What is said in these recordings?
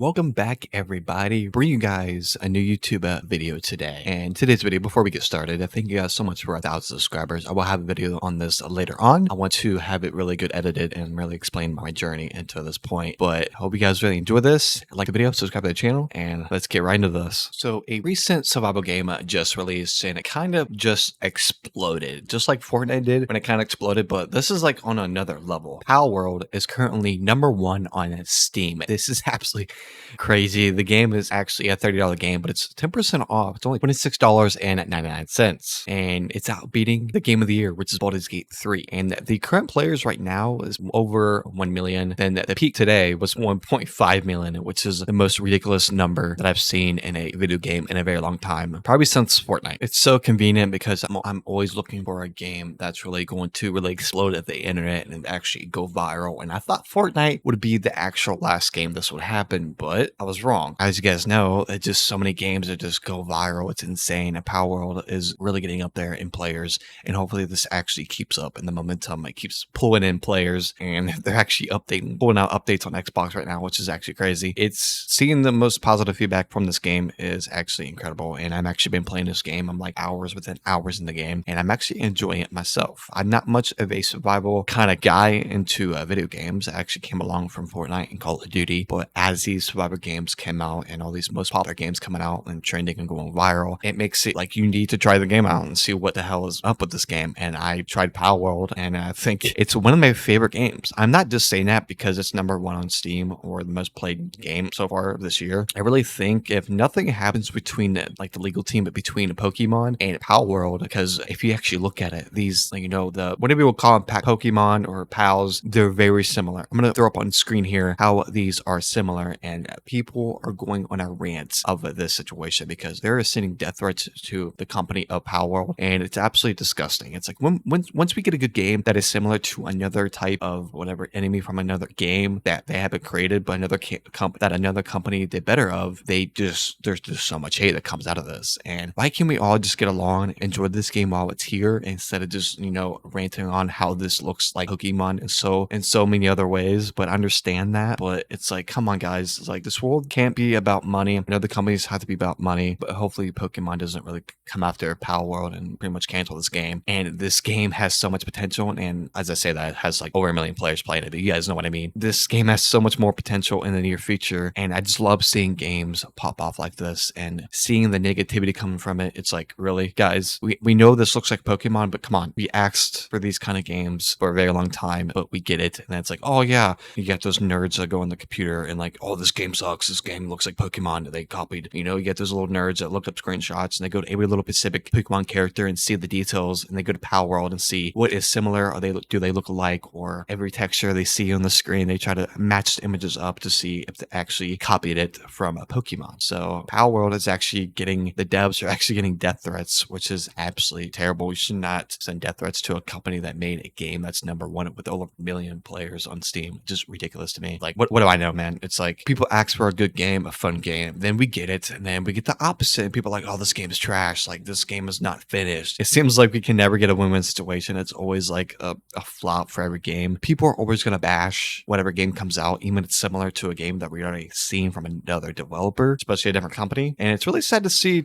Welcome back, everybody. Bring you guys a new YouTube video today. And today's video, before we get started, I thank you guys so much for 1,000 subscribers. I will have a video on this later on. I want to have it really good edited and really explain my journey into this point. But hope you guys really enjoy this. Like the video, subscribe to the channel, and let's get right into this. So a recent survival game just released, and it kind of just exploded, just like Fortnite did when it kind of exploded. But this is like on another level. Palworld is currently #1 on Steam. This is absolutely crazy. The game is actually a $30 game, but it's 10% off. It's only $26.99, and it's outbeating the game of the year, which is Baldur's Gate 3. And the current players right now is over 1 million. Then the peak today was 1.5 million, which is the most ridiculous number that I've seen in a video game in a very long time, probably since Fortnite. It's so convenient because I'm always looking for a game that's really going to really explode at the internet and actually go viral. And I thought Fortnite would be the actual last game this would happen, but I was wrong. As you guys know, it's just so many games that just go viral. It's insane. And Palworld is really getting up there in players, and hopefully this actually keeps up in the momentum. It keeps pulling in players, and they're actually pulling out updates on Xbox right now, which is actually crazy. It's seeing the most positive feedback from this game is actually incredible, and I've actually been playing this game. I'm like hours within hours in the game, and I'm actually enjoying it myself. I'm not much of a survival kind of guy into video games. I actually came along from Fortnite and Call of Duty, but as these survival games came out and all these most popular games coming out and trending and going viral, it makes it like you need to try the game out and see what the hell is up with this game. And I tried Palworld, and I think it's one of my favorite games. I'm not just saying that because it's #1 on Steam or the most played game so far this year. I really think if nothing happens between like the legal team, but between Pokemon and Palworld, because if you actually look at it, these, you know, the whatever we'll call them, Pokemon or Pals, they're very similar. I'm gonna throw up on screen here how these are similar, and people are going on a rant of this situation because they're sending death threats to the company of Palworld, and it's absolutely disgusting. It's like once we get a good game that is similar to another type of whatever enemy from another game that they haven't created, but another company did better of, there's just so much hate that comes out of this. And why can't we all just get along, enjoy this game while it's here, instead of just, you know, ranting on how this looks like Pokemon in so many other ways? But understand that. But it's like, come on, guys. It's like, this world can't be about money. I know the companies have to be about money, but hopefully Pokemon doesn't really come after Palworld and pretty much cancel this game. And this game has so much potential, and as I say that, it has like over 1 million players playing it. You guys know what I mean. This game has so much more potential in the near future, and I just love seeing games pop off like this and seeing the negativity coming from it. It's like, really, guys, we know this looks like Pokemon, but come on, we asked for these kind of games for a very long time, but we get it. And then it's like, oh yeah, you got those nerds that go on the computer and like, oh, this game sucks, this game looks like Pokemon, they copied. You know, you get those little nerds that look up screenshots and they go to every little specific Pokemon character and see the details, and they go to Palworld and see what is similar, or do they look alike, or every texture they see on the screen, they try to match the images up to see if they actually copied it from a Pokemon. So Palworld is actually getting, the devs are actually getting death threats, which is absolutely terrible. We should not send death threats to a company that made a game that's #1 with over 1 million players on Steam. Just ridiculous to me. Like, what do I know, man? It's like, people ask for a good game, a fun game, then we get it, and then we get the opposite, and people are like, oh, this game is trash, like this game is not finished. It seems like we can never get a win-win situation. It's always like a flop for every game. People are always going to bash whatever game comes out, even if it's similar to a game that we already seen from another developer, especially a different company. And it's really sad to see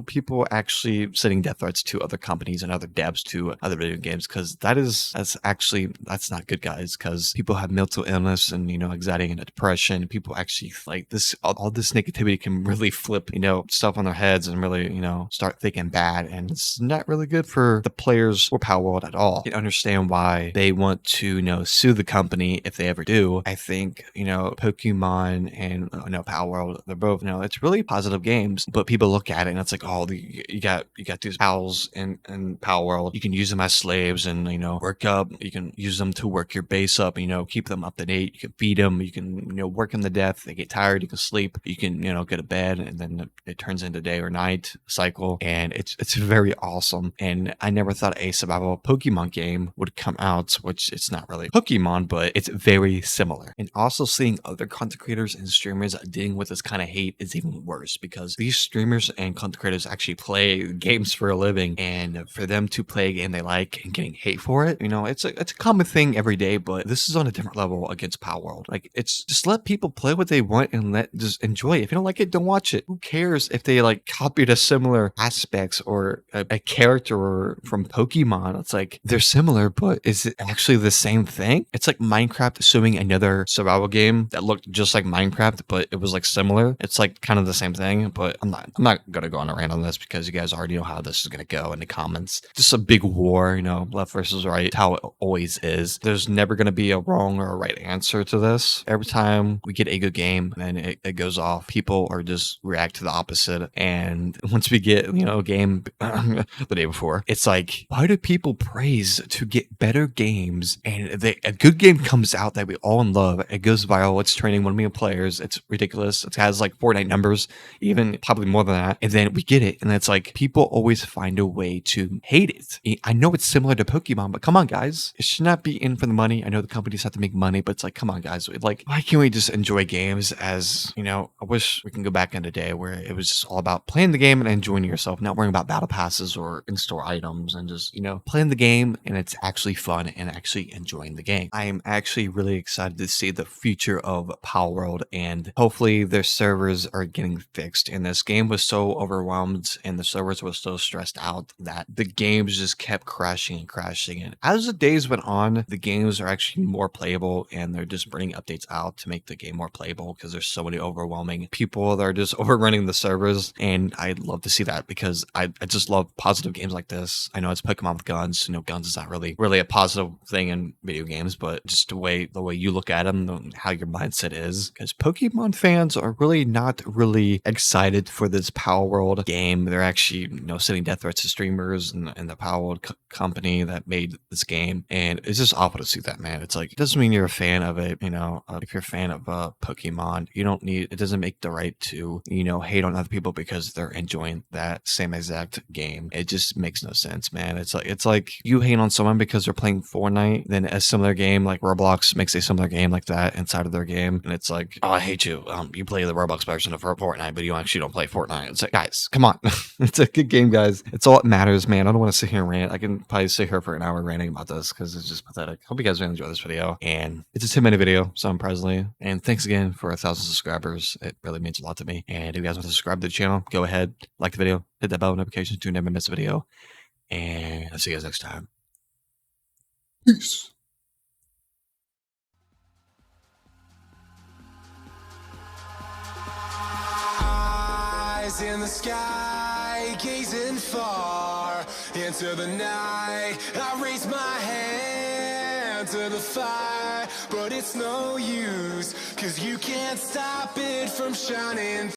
people actually sending death threats to other companies and other devs to other video games, because that's not good, guys, because people have mental illness and, you know, anxiety and depression. People actually like this, all this negativity can really flip, you know, stuff on their heads and really, you know, start thinking bad, and it's not really good for the players or Palworld at all. You can understand why they want to, you know, sue the company if they ever do. I think, you know, Pokemon and, you know, Palworld, they're both, you know, it's really positive games, but people look at it and it's like, oh, you got these pals in Palworld, you can use them as slaves and, you know, work up, you can use them to work your base up, you know, keep them up to date, you can feed them, you can, you know, work them to death, they get tired, you can sleep, you can, you know, go to bed, and then it turns into day or night cycle, and it's very awesome. And I never thought a survival Pokemon game would come out, which it's not really Pokemon, but it's very similar. And also seeing other content creators and streamers dealing with this kind of hate is even worse, because these streamers and content creators actually play games for a living, and for them to play a game they like and getting hate for it, you know, it's a common thing every day, but this is on a different level against Palworld. Like, it's just let people play what they want and just enjoy it. If you don't like it, don't watch it. Who cares if they like copied a similar aspects or a character from Pokemon? It's like they're similar, but is it actually the same thing? It's like Minecraft assuming another survival game that looked just like Minecraft, but it was like similar. It's like kind of the same thing, but I'm not gonna go on a rant on this because you guys already know how this is gonna go in the comments. Just a big war, left versus right, how it always is. There's never gonna be a wrong or a right answer to this. Every time we get a good game and it goes off, people are just react to the opposite. And once we get, a game the day before, it's like, why do people praise to get better games? And a good game comes out that we all love. It goes viral. It's training 1 million players. It's ridiculous. It has like Fortnite numbers, even probably more than that. And then we get it. And it's like, people always find a way to hate it. I know it's similar to Pokemon, but come on, guys. It should not be in for the money. I know the companies have to make money, but it's like, come on, guys. Like, why can't we just enjoy games as, I wish we can go back in a day where it was just all about playing the game and enjoying yourself, not worrying about battle passes or in-store items and just, playing the game and it's actually fun and actually enjoying the game. I am actually really excited to see the future of Palworld, and hopefully their servers are getting fixed. And this game was so overwhelmed and the servers were so stressed out that the games just kept crashing and crashing. And as the days went on, the games are actually more playable and they're just bringing updates out to make the game more playable because there's so many overwhelming people that are just overrunning the servers. And I'd love to see that because I just love positive games like this. I know it's Pokemon with guns. Guns is not really a positive thing in video games, but just the way you look at them, how your mindset is. Because Pokemon fans are really not really excited for this Palworld game. They're actually, sending death threats to streamers and the Palworld company that made this game. And it's just awful to see that, man. It's like, it doesn't mean you're a fan of it. If you're a fan of Pokemon, it doesn't make the right to, hate on other people because they're enjoying that same exact game. It just makes no sense, man. It's like you hate on someone because they're playing Fortnite, then a similar game like Roblox makes a similar game like that inside of their game. And it's like, oh, I hate you. You play the Roblox version of Fortnite, but you actually don't play Fortnite. It's like, guys, come on. It's a good game, guys. It's all that matters, man. I don't want to sit here and rant. I can probably sit here for an hour ranting about this because it's just pathetic. Hope you guys really enjoy this video. And it's a 10-minute video, so impressively. And thanks again for 1,000 subscribers. It really means a lot to me. And if you guys want to subscribe to the channel, go ahead, like the video, hit that bell notification to never miss a video. And I'll see you guys next time. Peace. Eyes in the sky, gazing far into the night. I raise my hand to the fire, but it's no use, 'cause you can't stop it from shining.